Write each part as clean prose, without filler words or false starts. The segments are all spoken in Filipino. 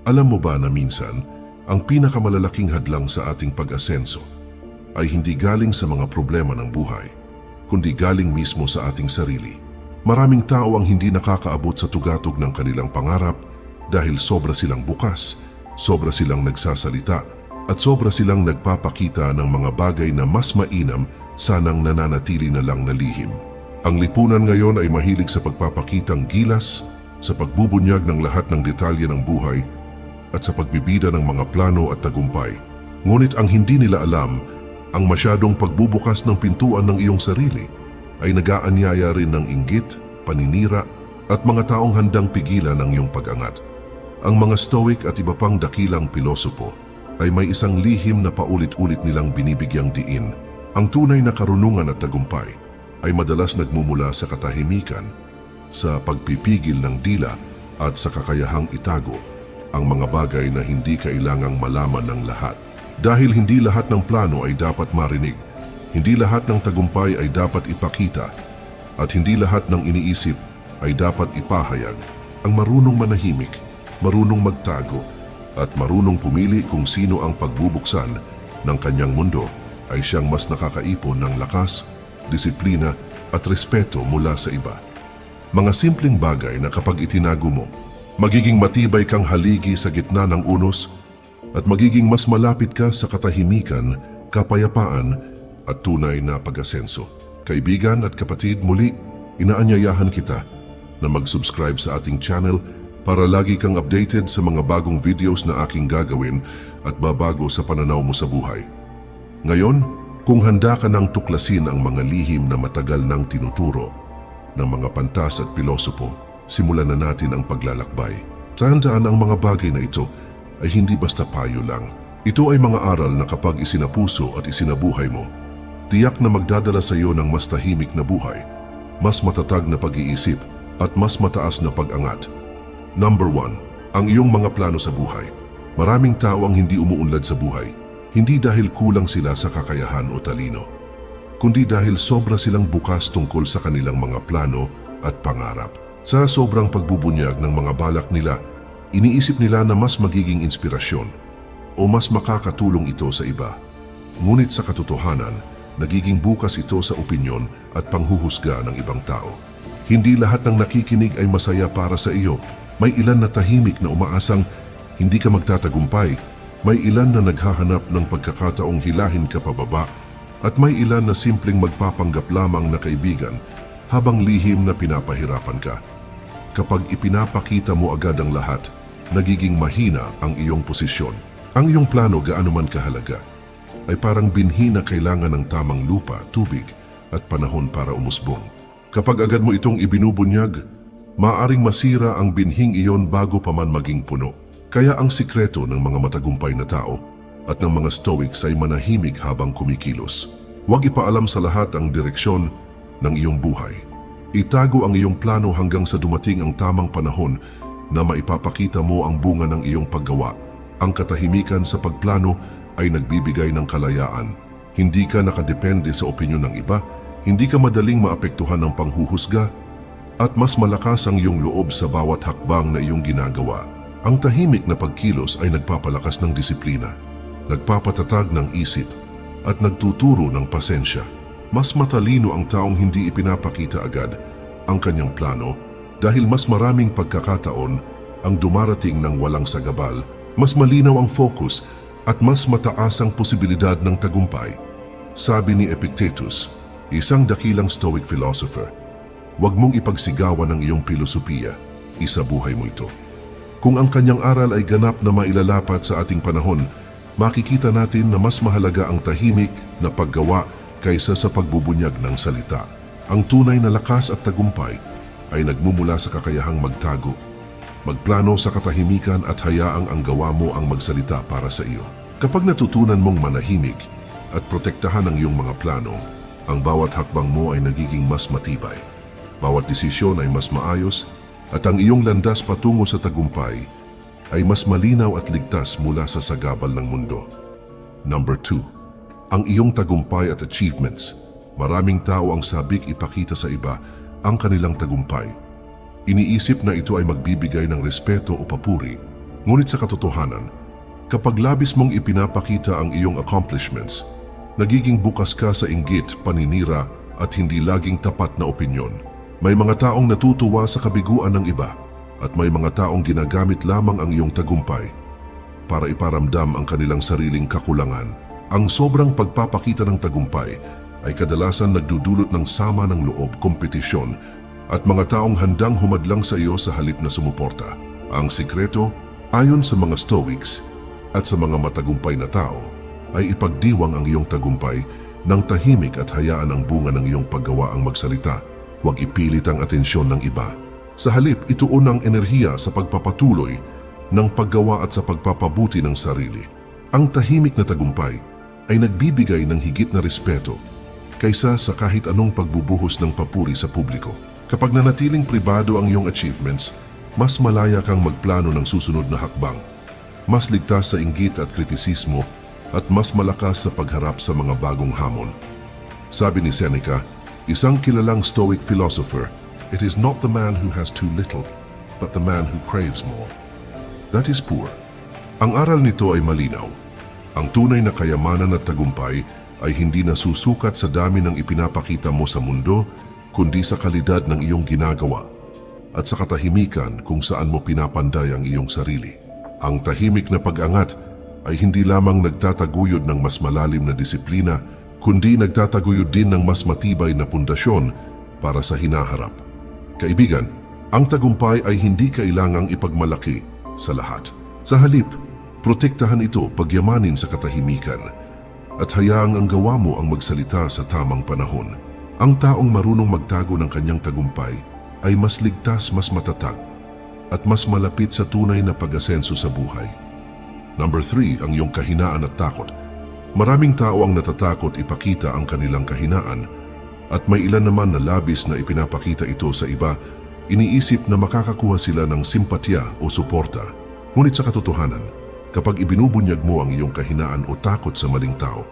Alam mo ba na minsan, ang pinakamalalaking hadlang sa ating pag-asenso ay hindi galing sa mga problema ng buhay, kundi galing mismo sa ating sarili. Maraming tao ang hindi nakakaabot sa tugatog ng kanilang pangarap dahil sobra silang bukas, sobra silang nagsasalita, at sobra silang nagpapakita ng mga bagay na mas mainam sanang nananatili na lang na lihim. Ang lipunan ngayon ay mahilig sa pagpapakitang gilas, sa pagbubunyag ng lahat ng detalye ng buhay, at sa pagbibida ng mga plano at tagumpay. Ngunit ang hindi nila alam, ang masyadong pagbubukas ng pintuan ng iyong sarili ay nag-aanyaya rin ng inggit, paninira, at mga taong handang pigilan ang iyong pag-angat. Ang mga Stoic at iba pang dakilang pilosopo ay may isang lihim na paulit-ulit nilang binibigyang diin. Ang tunay na karunungan at tagumpay ay madalas nagmumula sa katahimikan, sa pagpipigil ng dila at sa kakayahang itago ang mga bagay na hindi kailangang malaman ng lahat. Dahil hindi lahat ng plano ay dapat marinig, hindi lahat ng tagumpay ay dapat ipakita, at hindi lahat ng iniisip ay dapat ipahayag. Ang marunong manahimik, marunong magtago, at marunong pumili kung sino ang pagbubuksan ng kanyang mundo ay siyang mas nakakaipon ng lakas, disiplina at respeto mula sa iba. Mga simpleng bagay na kapag itinago mo, magiging matibay kang haligi sa gitna ng unos at magiging mas malapit ka sa katahimikan, kapayapaan at tunay na pag-asenso. Kaibigan at kapatid, muli, inaanyayahan kita na mag-subscribe sa ating channel para lagi kang updated sa mga bagong videos na aking gagawin at babago sa pananaw mo sa buhay. Ngayon, kung handa ka nang tuklasin ang mga lihim na matagal nang tinuturo ng mga pantas at pilosopo, simulan na natin ang paglalakbay. Tandaan, ang mga bagay na ito ay hindi basta payo lang. Ito ay mga aral na kapag isinapuso at isinabuhay mo, tiyak na magdadala sa iyo ng mas tahimik na buhay, mas matatag na pag-iisip at mas mataas na pag-angat. Number 1, ang iyong mga plano sa buhay. Maraming tao ang hindi umuunlad sa buhay, hindi dahil kulang sila sa kakayahan o talino, kundi dahil sobra silang bukas tungkol sa kanilang mga plano at pangarap. Sa sobrang pagbubunyag ng mga balak nila, iniisip nila na mas magiging inspirasyon o mas makakatulong ito sa iba. Ngunit sa katotohanan, nagiging bukas ito sa opinyon at panghuhusga ng ibang tao. Hindi lahat ng nakikinig ay masaya para sa iyo. May ilan na tahimik na umaasang hindi ka magtatagumpay, may ilan na naghahanap ng pagkakataong hilahin ka pababa, at may ilan na simpleng magpapanggap lamang na kaibigan habang lihim na pinapahirapan ka. Kapag ipinapakita mo agad ang lahat, nagiging mahina ang iyong posisyon. Ang iyong plano, gaano man kahalaga, ay parang binhi na kailangan ng tamang lupa, tubig at panahon para umusbong. Kapag agad mo itong ibinubunyag, maaaring masira ang binhing iyon bago pa man maging puno. Kaya ang sikreto ng mga matagumpay na tao at ng mga Stoics ay manahimik habang kumikilos. Huwag ipaalam sa lahat ang direksyon ng iyong buhay. Itago ang iyong plano hanggang sa dumating ang tamang panahon na maipapakita mo ang bunga ng iyong paggawa. Ang katahimikan sa pagplano ay nagbibigay ng kalayaan. Hindi ka nakadepende sa opinyon ng iba, hindi ka madaling maapektuhan ng panghuhusga, at mas malakas ang iyong loob sa bawat hakbang na iyong ginagawa. Ang tahimik na pagkilos ay nagpapalakas ng disiplina, nagpapatatag ng isip, at nagtuturo ng pasensya. Mas matalino ang taong hindi ipinapakita agad ang kanyang plano dahil mas maraming pagkakataon ang dumarating ng walang sagabal, mas malinaw ang focus at mas mataas ang posibilidad ng tagumpay. Sabi ni Epictetus, isang dakilang Stoic philosopher, huwag mong ipagsigawan ang iyong filosofiya, isabuhay mo ito. Kung ang kanyang aral ay ganap na mailalapat sa ating panahon, makikita natin na mas mahalaga ang tahimik na paggawa kaysa sa pagbubunyag ng salita. Ang tunay na lakas at tagumpay ay nagmumula sa kakayahang magtago, magplano sa katahimikan at hayaang ang gawa mo ang magsalita para sa iyo. Kapag natutunan mong manahimik at protektahan ang iyong mga plano, ang bawat hakbang mo ay nagiging mas matibay. Bawat desisyon ay mas maayos at ang iyong landas patungo sa tagumpay ay mas malinaw at ligtas mula sa sagabal ng mundo. Number 2, ang iyong tagumpay at achievements. Maraming tao ang sabik ipakita sa iba ang kanilang tagumpay. Iniisip na ito ay magbibigay ng respeto o papuri, Ngunit sa katotohanan, kapag labis mong ipinapakita ang iyong accomplishments, nagiging bukas ka sa inggit, paninira at hindi laging tapat na opinyon. May mga taong natutuwa sa kabiguan ng iba at may mga taong ginagamit lamang ang iyong tagumpay para iparamdam ang kanilang sariling kakulangan. Ang sobrang pagpapakita ng tagumpay ay kadalasan nagdudulot ng sama ng loob, kompetisyon at mga taong handang humadlang sa iyo sa halip na sumuporta. Ang sikreto, ayon sa mga Stoics at sa mga matagumpay na tao, ay ipagdiwang ang iyong tagumpay ng tahimik at hayaan ang bunga ng iyong paggawa ang magsalita. Huwag ipilit ang atensyon ng iba. Sa halip, ituon ang enerhiya sa pagpapatuloy ng paggawa at sa pagpapabuti ng sarili. Ang tahimik na tagumpay ay nagbibigay ng higit na respeto kaysa sa kahit anong pagbubuhos ng papuri sa publiko. Kapag nanatiling pribado ang iyong achievements, mas malaya kang magplano ng susunod na hakbang, mas ligtas sa inggit at kritisismo, at mas malakas sa pagharap sa mga bagong hamon. Sabi ni Seneca, isang kilalang Stoic philosopher, "It is not the man who has too little, but the man who craves more. That is poor." Ang aral nito ay malinaw. Ang tunay na kayamanan at tagumpay ay hindi nasusukat sa dami ng ipinapakita mo sa mundo, kundi sa kalidad ng iyong ginagawa at sa katahimikan kung saan mo pinapanday ang iyong sarili. Ang tahimik na pag-angat ay hindi lamang nagtataguyod ng mas malalim na disiplina, kundi nagtataguyod din ng mas matibay na pundasyon para sa hinaharap. Kaibigan, ang tagumpay ay hindi kailangang ipagmalaki sa lahat. Sa halip, protektahan ito, pagyamanin sa katahimikan, at hayaang ang gawa mo ang magsalita sa tamang panahon. Ang taong marunong magtago ng kanyang tagumpay ay mas ligtas, mas matatag, at mas malapit sa tunay na pag-asenso sa buhay. Number 3, ang iyong kahinaan at takot. Maraming tao ang natatakot ipakita ang kanilang kahinaan, at may ilan naman na labis na ipinapakita ito sa iba, iniisip na makakakuha sila ng simpatya o suporta. Ngunit sa katotohanan, kapag ibinubunyag mo ang iyong kahinaan o takot sa maling tao,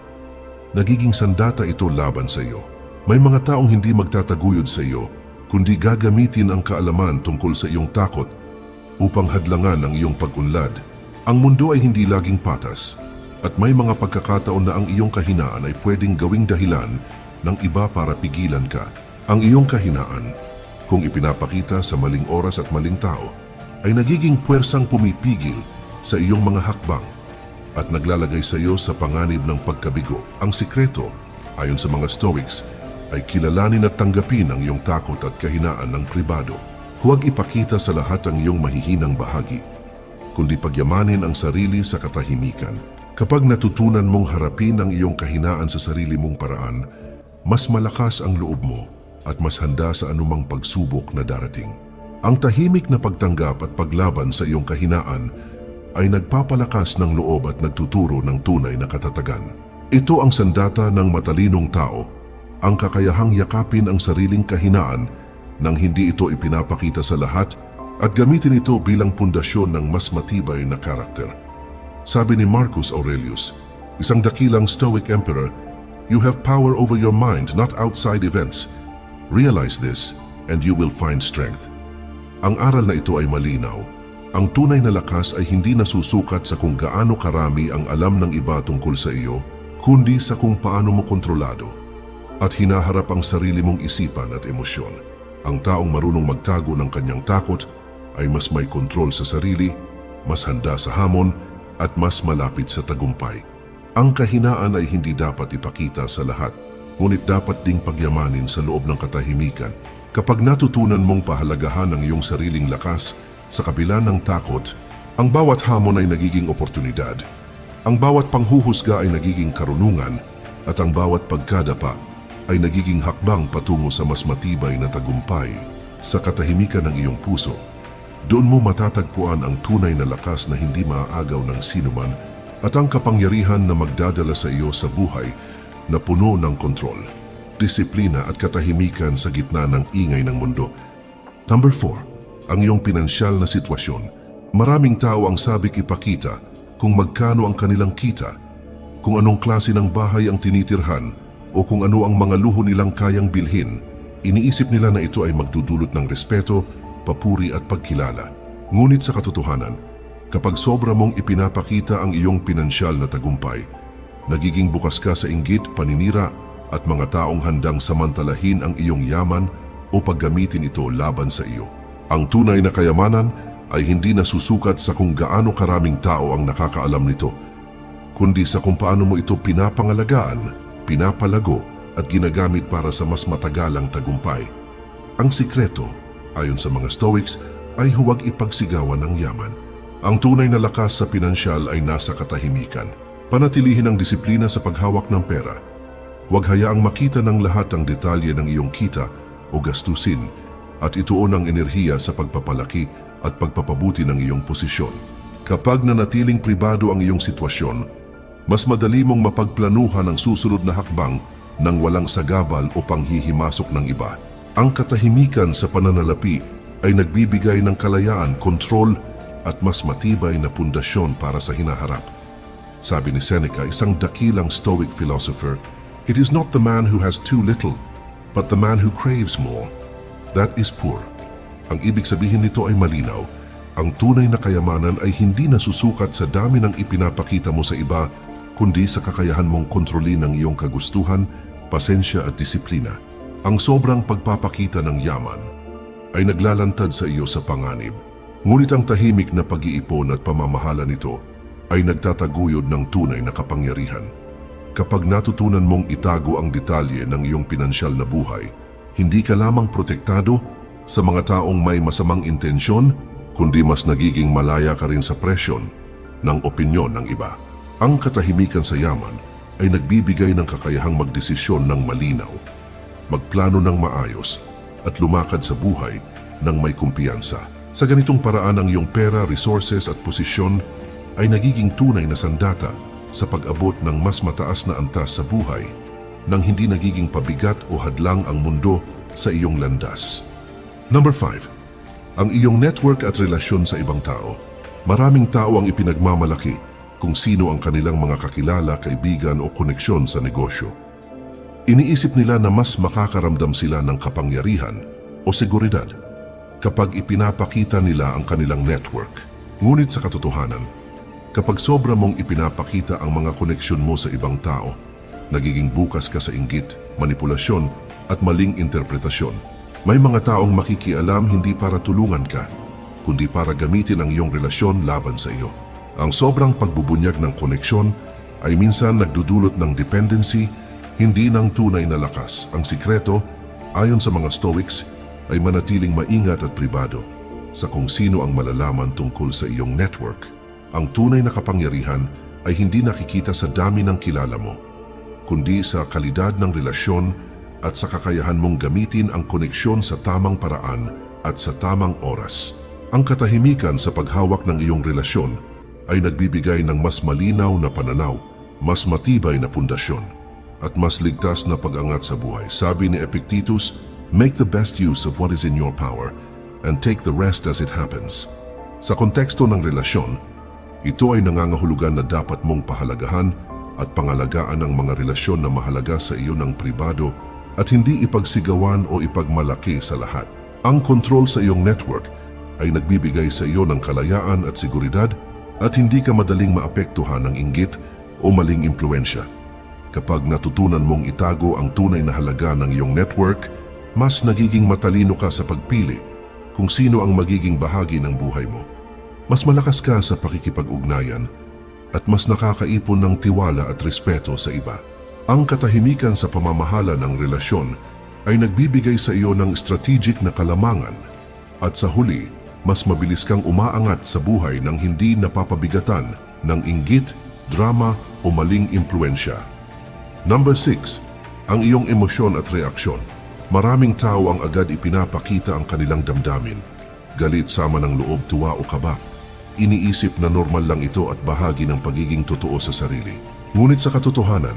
nagiging sandata ito laban sa iyo. May mga taong hindi magtataguyod sa iyo, kundi gagamitin ang kaalaman tungkol sa iyong takot upang hadlangan ang iyong pag-unlad. Ang mundo ay hindi laging patas, at may mga pagkakataon na ang iyong kahinaan ay pwedeng gawing dahilan ng iba para pigilan ka. Ang iyong kahinaan, kung ipinapakita sa maling oras at maling tao, ay nagiging puwersang pumipigil sa iyong mga hakbang at naglalagay sa iyo sa panganib ng pagkabigo. Ang sikreto, ayon sa mga Stoics, ay kilalanin at tanggapin ang iyong takot at kahinaan ng pribado. Huwag ipakita sa lahat ang iyong mahihinang bahagi, kundi pagyamanin ang sarili sa katahimikan. Kapag natutunan mong harapin ang iyong kahinaan sa sarili mong paraan, mas malakas ang loob mo at mas handa sa anumang pagsubok na darating. Ang tahimik na pagtanggap at paglaban sa iyong kahinaan ay nagpapalakas ng loob at nagtuturo ng tunay na katatagan. Ito ang sandata ng matalinong tao, ang kakayahang yakapin ang sariling kahinaan nang hindi ito ipinapakita sa lahat at gamitin ito bilang pundasyon ng mas matibay na karakter. Sabi ni Marcus Aurelius, isang dakilang Stoic emperor, "You have power over your mind, not outside events. Realize this, and you will find strength." Ang aral na ito ay malinaw. Ang tunay na lakas ay hindi nasusukat sa kung gaano karami ang alam ng iba tungkol sa iyo, kundi sa kung paano mo kontrolado at hinaharap ang sarili mong isipan at emosyon. Ang taong marunong magtago ng kanyang takot ay mas may kontrol sa sarili, mas handa sa hamon, at mas malapit sa tagumpay. Ang kahinaan ay hindi dapat ipakita sa lahat, ngunit dapat ding pagyamanin sa loob ng katahimikan. Kapag natutunan mong pahalagahan ang iyong sariling lakas sa kabila ng takot, ang bawat hamon ay nagiging oportunidad. Ang bawat panghuhusga ay nagiging karunungan, at ang bawat pagkadapa ay nagiging hakbang patungo sa mas matibay na tagumpay. Sa katahimikan ng iyong puso, doon mo matatagpuan ang tunay na lakas na hindi maaagaw ng sinuman at ang kapangyarihan na magdadala sa iyo sa buhay na puno ng kontrol, disiplina at katahimikan sa gitna ng ingay ng mundo. Number 4, ang iyong pinansyal na sitwasyon. Maraming tao ang sabik ipakita kung magkano ang kanilang kita, kung anong klase ng bahay ang tinitirhan, o kung ano ang mga luho nilang kayang bilhin. Iniisip nila na ito ay magdudulot ng respeto, papuri at pagkilala. Ngunit sa katotohanan, Kapag sobra mong ipinapakita ang iyong pinansyal na tagumpay, nagiging bukas ka sa inggit, paninira at mga taong handang samantalahin ang iyong yaman o paggamitin ito laban sa iyo. Ang tunay na kayamanan ay hindi nasusukat sa kung gaano karaming tao ang nakakaalam nito, kundi sa kung paano mo ito pinapangalagaan, pinapalago at ginagamit para sa mas matagalang tagumpay. Ang sikreto, ayon sa mga Stoics, ay huwag ipagsigawan ang yaman. Ang tunay na lakas sa pinansyal ay nasa katahimikan. Panatilihin ang disiplina sa paghawak ng pera. Huwag hayaang makita ng lahat ang detalye ng iyong kita o gastusin at ituon ang enerhiya sa pagpapalaki at pagpapabuti ng iyong posisyon. Kapag nanatiling pribado ang iyong sitwasyon, mas madali mong mapagplanuhan ang susunod na hakbang nang walang sagabal o panghihimasok ng iba. Ang katahimikan sa pananalapi ay nagbibigay ng kalayaan, kontrol at mas matibay na pundasyon para sa hinaharap. Sabi ni Seneca, isang dakilang Stoic philosopher, "It is not the man who has too little, but the man who craves more. That is poor." Ang ibig sabihin nito ay malinaw. Ang tunay na kayamanan ay hindi nasusukat sa dami ng ipinapakita mo sa iba, kundi sa kakayahan mong kontrolin ang iyong kagustuhan, pasensya at disiplina. Ang sobrang pagpapakita ng yaman ay naglalantad sa iyo sa panganib. Ngunit ang tahimik na pag-iipon at pamamahala nito ay nagtataguyod ng tunay na kapangyarihan. Kapag natutunan mong itago ang detalye ng iyong pinansyal na buhay, hindi ka lamang protektado sa mga taong may masamang intensyon, kundi mas nagiging malaya ka rin sa presyon ng opinyon ng iba. Ang katahimikan sa yaman ay nagbibigay ng kakayahang magdesisyon ng malinaw, magplano ng maayos, at lumakad sa buhay ng may kumpiyansa. Sa ganitong paraan ang iyong pera, resources at posisyon ay nagiging tunay na sandata sa pag-abot ng mas mataas na antas sa buhay nang hindi nagiging pabigat o hadlang ang mundo sa iyong landas. Number 5. Ang iyong network at relasyon sa ibang tao. Maraming tao ang ipinagmamalaki kung sino ang kanilang mga kakilala, kaibigan o koneksyon sa negosyo. Iniisip nila na mas makakaramdam sila ng kapangyarihan o seguridad kapag ipinapakita nila ang kanilang network. Ngunit sa katotohanan, kapag sobra mong ipinapakita ang mga koneksyon mo sa ibang tao, nagiging bukas ka sa inggit, manipulasyon at maling interpretasyon. May mga taong makikialam hindi para tulungan ka, kundi para gamitin ang iyong relasyon laban sa iyo. Ang sobrang pagbubunyag ng koneksyon ay minsan nagdudulot ng dependency, hindi ng tunay na lakas. Ang sikreto, ayon sa mga Stoics, ay manatiling maingat at pribado sa kung sino ang malalaman tungkol sa iyong network. Ang tunay na kapangyarihan ay hindi nakikita sa dami ng kilala mo, kundi sa kalidad ng relasyon at sa kakayahan mong gamitin ang koneksyon sa tamang paraan at sa tamang oras. Ang katahimikan sa paghawak ng iyong relasyon ay nagbibigay ng mas malinaw na pananaw, mas matibay na pundasyon, at mas ligtas na pag-angat sa buhay. Sabi ni Epictetus, "Make the best use of what is in your power and take the rest as it happens." Sa konteksto ng relasyon, ito ay nangangahulugan na dapat mong pahalagahan at pangalagaan ang mga relasyon na mahalaga sa iyo ng pribado at hindi ipagsigawan o ipagmalaki sa lahat. Ang kontrol sa iyong network ay nagbibigay sa iyo ng kalayaan at seguridad at hindi ka madaling maapektuhan ng inggit o maling impluensya. Kapag natutunan mong itago ang tunay na halaga ng iyong network, mas nagiging matalino ka sa pagpili kung sino ang magiging bahagi ng buhay mo. Mas malakas ka sa pakikipag-ugnayan at mas nakakaipon ng tiwala at respeto sa iba. Ang katahimikan sa pamamahala ng relasyon ay nagbibigay sa iyo ng strategic na kalamangan at sa huli, mas mabilis kang umaangat sa buhay nang hindi napapabigatan ng inggit, drama o maling impluensya. Number 6. Ang iyong emosyon at reaksyon. Maraming tao ang agad ipinapakita ang kanilang damdamin. Galit, sama ng loob, tuwa o kaba. Iniisip na normal lang ito at bahagi ng pagiging totoo sa sarili. Ngunit sa katotohanan,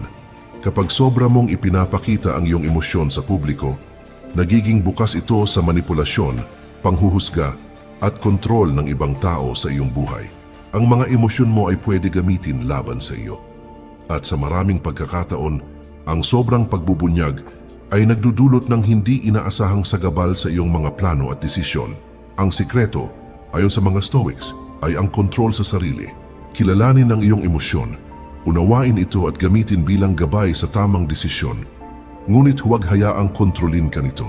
kapag sobra mong ipinapakita ang iyong emosyon sa publiko, nagiging bukas ito sa manipulasyon, panghuhusga at kontrol ng ibang tao sa iyong buhay. Ang mga emosyon mo ay pwede gamitin laban sa iyo. At sa maraming pagkakataon, ang sobrang pagbubunyag ay nagdudulot ng hindi inaasahang sagabal sa iyong mga plano at desisyon. Ang sikreto, ayon sa mga Stoics, ay ang kontrol sa sarili. Kilalanin ang iyong emosyon, unawain ito at gamitin bilang gabay sa tamang desisyon. Ngunit huwag hayaang kontrolin ka nito.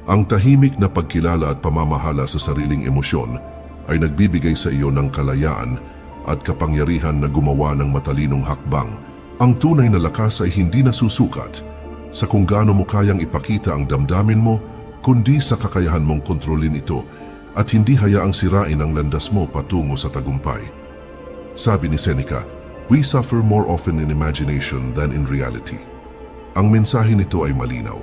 Ang tahimik na pagkilala at pamamahala sa sariling emosyon ay nagbibigay sa iyo ng kalayaan at kapangyarihan na gumawa ng matalinong hakbang. Ang tunay na lakas ay hindi nasusukat sa kung gaano mo kayang ipakita ang damdamin mo, kundi sa kakayahan mong kontrolin ito at hindi hayaang sirain ang landas mo patungo sa tagumpay. Sabi ni Seneca, "We suffer more often in imagination than in reality." Ang mensahe nito ay malinaw.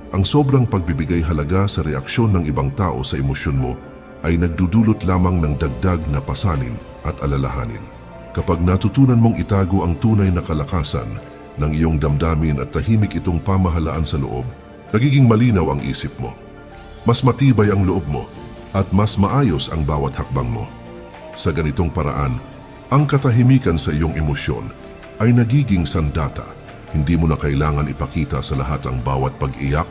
Ang sobrang pagbibigay halaga sa reaksyon ng ibang tao sa emosyon mo ay nagdudulot lamang ng dagdag na pasanin at alalahanin. Kapag natutunan mong itago ang tunay na kalakasan ng iyong damdamin at tahimik itong pamahalaan sa loob, nagiging malinaw ang isip mo. Mas matibay ang loob mo at mas maayos ang bawat hakbang mo. Sa ganitong paraan, ang katahimikan sa iyong emosyon ay nagiging sandata. Hindi mo na kailangan ipakita sa lahat ang bawat pag-iyak,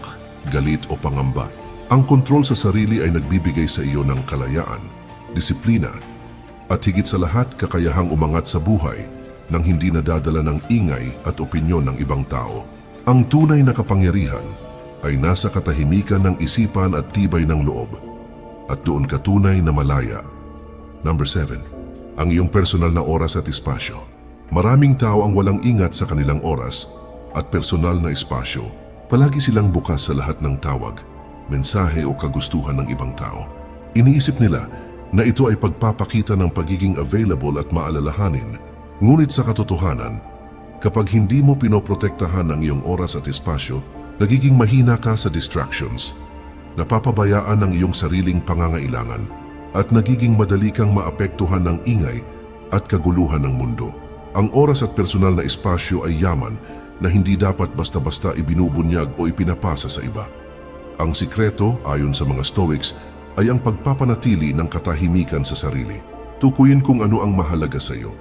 galit o pangamba. Ang kontrol sa sarili ay nagbibigay sa iyo ng kalayaan, disiplina, at higit sa lahat kakayahang umangat sa buhay nang hindi nadadala ng ingay at opinyon ng ibang tao. Ang tunay na kapangyarihan ay nasa katahimikan ng isipan at tibay ng loob, at doon ka tunay na malaya. Number 7. Ang iyong personal na oras at espasyo. Maraming tao ang walang ingat sa kanilang oras at personal na espasyo. Palagi silang bukas sa lahat ng tawag, mensahe o kagustuhan ng ibang tao. Iniisip nila na ito ay pagpapakita ng pagiging available at maalalahanin. Ngunit sa katotohanan, kapag hindi mo pinoprotektahan ang iyong oras at espasyo, nagiging mahina ka sa distractions, napapabayaan ang iyong sariling pangangailangan, at nagiging madali kang maapektuhan ng ingay at kaguluhan ng mundo. Ang oras at personal na espasyo ay yaman na hindi dapat basta-basta ibinubunyag o ipinapasa sa iba. Ang sikreto, ayon sa mga Stoics, ay ang pagpapanatili ng katahimikan sa sarili. Tukuyin kung ano ang mahalaga sa iyo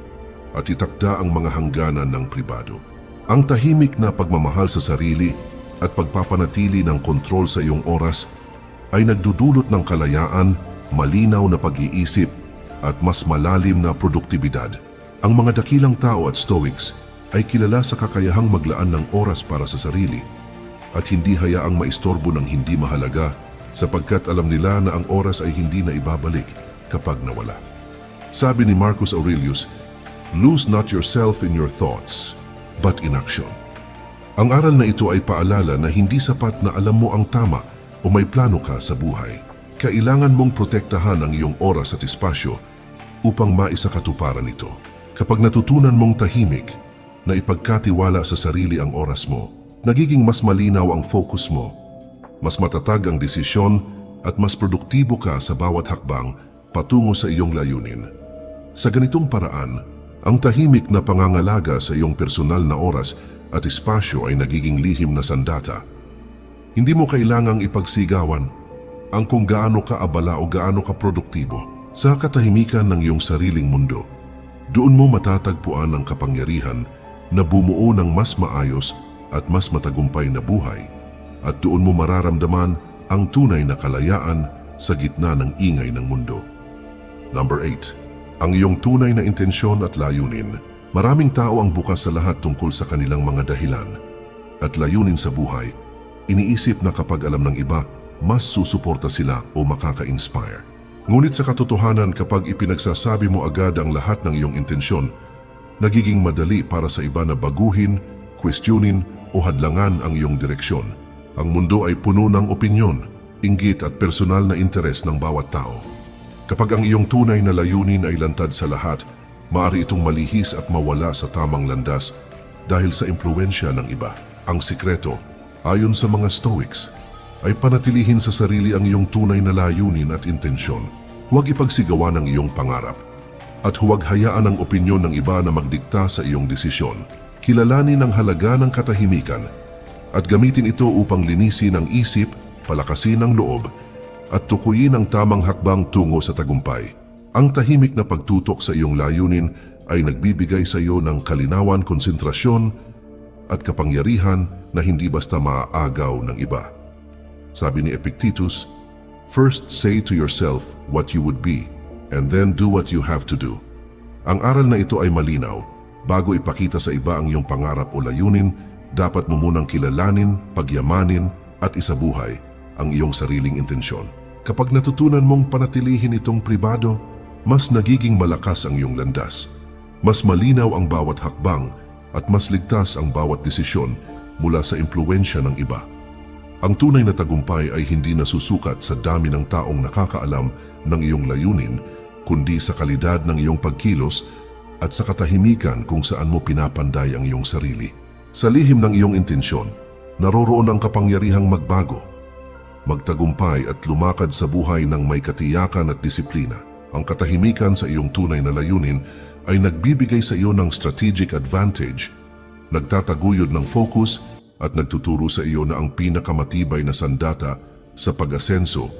at itakda ang mga hangganan ng pribado. Ang tahimik na pagmamahal sa sarili at pagpapanatili ng kontrol sa iyong oras ay nagdudulot ng kalayaan, malinaw na pag-iisip at mas malalim na produktibidad. Ang mga dakilang tao at Stoics ay kilala sa kakayahang maglaan ng oras para sa sarili at hindi hayaang maistorbo ng hindi mahalaga sapagkat alam nila na ang oras ay hindi na ibabalik kapag nawala. Sabi ni Marcus Aurelius, "Lose not yourself in your thoughts, but in action." Ang aral na ito ay paalala na hindi sapat na alam mo ang tama o may plano ka sa buhay. Kailangan mong protektahan ang iyong oras at espasyo upang maisakatuparan ito. Kapag natutunan mong tahimik na ipagkatiwala sa sarili ang oras mo, nagiging mas malinaw ang focus mo, mas matatag ang desisyon at mas produktibo ka sa bawat hakbang patungo sa iyong layunin. Sa ganitong paraan, ang tahimik na pangangalaga sa iyong personal na oras at espasyo ay nagiging lihim na sandata. Hindi mo kailangang ipagsigawan ang kung gaano ka abala o gaano ka produktibo. Sa katahimikan ng iyong sariling mundo, doon mo matatagpuan ang kapangyarihan na bumuo ng mas maayos at mas matagumpay na buhay. At doon mo mararamdaman ang tunay na kalayaan sa gitna ng ingay ng mundo. Number 8. Ang iyong tunay na intensyon at layunin. Maraming tao ang bukas sa lahat tungkol sa kanilang mga dahilan at layunin sa buhay. Iniisip na kapag alam ng iba, mas susuporta sila o makaka-inspire. Ngunit sa katotohanan, kapag ipinagsasabi mo agad ang lahat ng iyong intensyon, nagiging madali para sa iba na baguhin, questionin o hadlangan ang iyong direksyon. Ang mundo ay puno ng opinyon, inggit at personal na interes ng bawat tao. Kapag ang iyong tunay na layunin ay lantad sa lahat, maaari itong malihis at mawala sa tamang landas dahil sa impluwensya ng iba. Ang sikreto, ayon sa mga Stoics, ay panatilihin sa sarili ang iyong tunay na layunin at intensyon. Huwag ipagsigawan ang iyong pangarap at huwag hayaan ang opinyon ng iba na magdikta sa iyong desisyon. Kilalanin ang halaga ng katahimikan at gamitin ito upang linisin ang isip, palakasin ang loob, at tukuyin ang tamang hakbang tungo sa tagumpay. Ang tahimik na pagtutok sa iyong layunin ay nagbibigay sa iyo ng kalinawan, konsentrasyon, at kapangyarihan na hindi basta maaagaw ng iba. Sabi ni Epictetus, "First say to yourself what you would be, and then do what you have to do. Ang aral na ito ay malinaw. Bago ipakita sa iba ang iyong pangarap o layunin, dapat mo munang kilalanin, pagyamanin at isabuhay ang iyong sariling intensyon. Kapag natutunan mong panatilihin itong pribado, mas nagiging malakas ang iyong landas. Mas malinaw ang bawat hakbang at mas ligtas ang bawat desisyon mula sa impluwensya ng iba. Ang tunay na tagumpay ay hindi nasusukat sa dami ng taong nakakaalam ng iyong layunin, kundi sa kalidad ng iyong pagkilos at sa katahimikan kung saan mo pinapanday ang iyong sarili. Sa lihim ng iyong intensyon, naroroon ang kapangyarihang magbago, magtagumpay at lumakad sa buhay ng may katiyakan at disiplina. Ang katahimikan sa iyong tunay na layunin ay nagbibigay sa iyo ng strategic advantage, nagtataguyod ng focus at nagtuturo sa iyo na ang pinakamatibay na sandata sa pag-asenso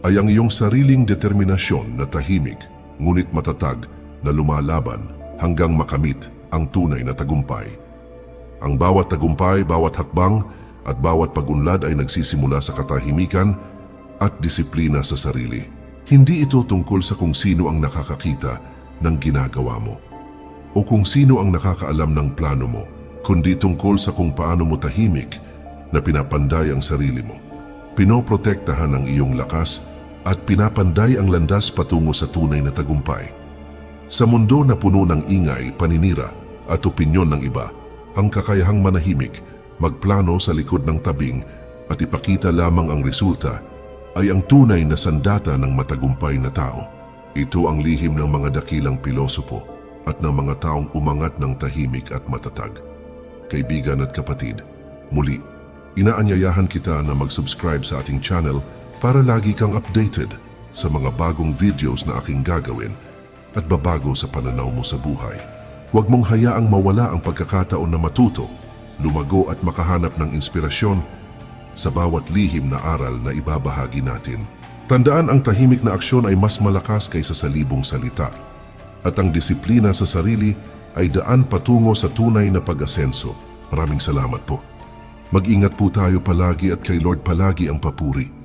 ay ang iyong sariling determinasyon na tahimik ngunit matatag na lumalaban hanggang makamit ang tunay na tagumpay. Ang bawat tagumpay, bawat hakbang at bawat pag-unlad ay nagsisimula sa katahimikan at disiplina sa sarili. Hindi ito tungkol sa kung sino ang nakakakita ng ginagawa mo o kung sino ang nakakaalam ng plano mo, kundi tungkol sa kung paano mo tahimik na pinapanday ang sarili mo. Pinoprotektahan ang iyong lakas at pinapanday ang landas patungo sa tunay na tagumpay. Sa mundo na puno ng ingay, paninira at opinyon ng iba, ang kakayahang manahimik, magplano sa likod ng tabing at ipakita lamang ang resulta ay ang tunay na sandata ng matagumpay na tao. Ito ang lihim ng mga dakilang pilosopo at ng mga taong umangat ng tahimik at matatag. Kaibigan at kapatid, muli, inaanyayahan kita na mag-subscribe sa ating channel para lagi kang updated sa mga bagong videos na aking gagawin at babago sa pananaw mo sa buhay. Huwag mong hayaang mawala ang pagkakataon na matuto, lumago at makahanap ng inspirasyon sa bawat lihim na aral na ibabahagi natin. Tandaan, ang tahimik na aksyon ay mas malakas kaysa sa libong salita at ang disiplina sa sarili ay daan patungo sa tunay na pag-asenso. Maraming salamat po. Mag-ingat po tayo palagi at kay Lord palagi ang papuri.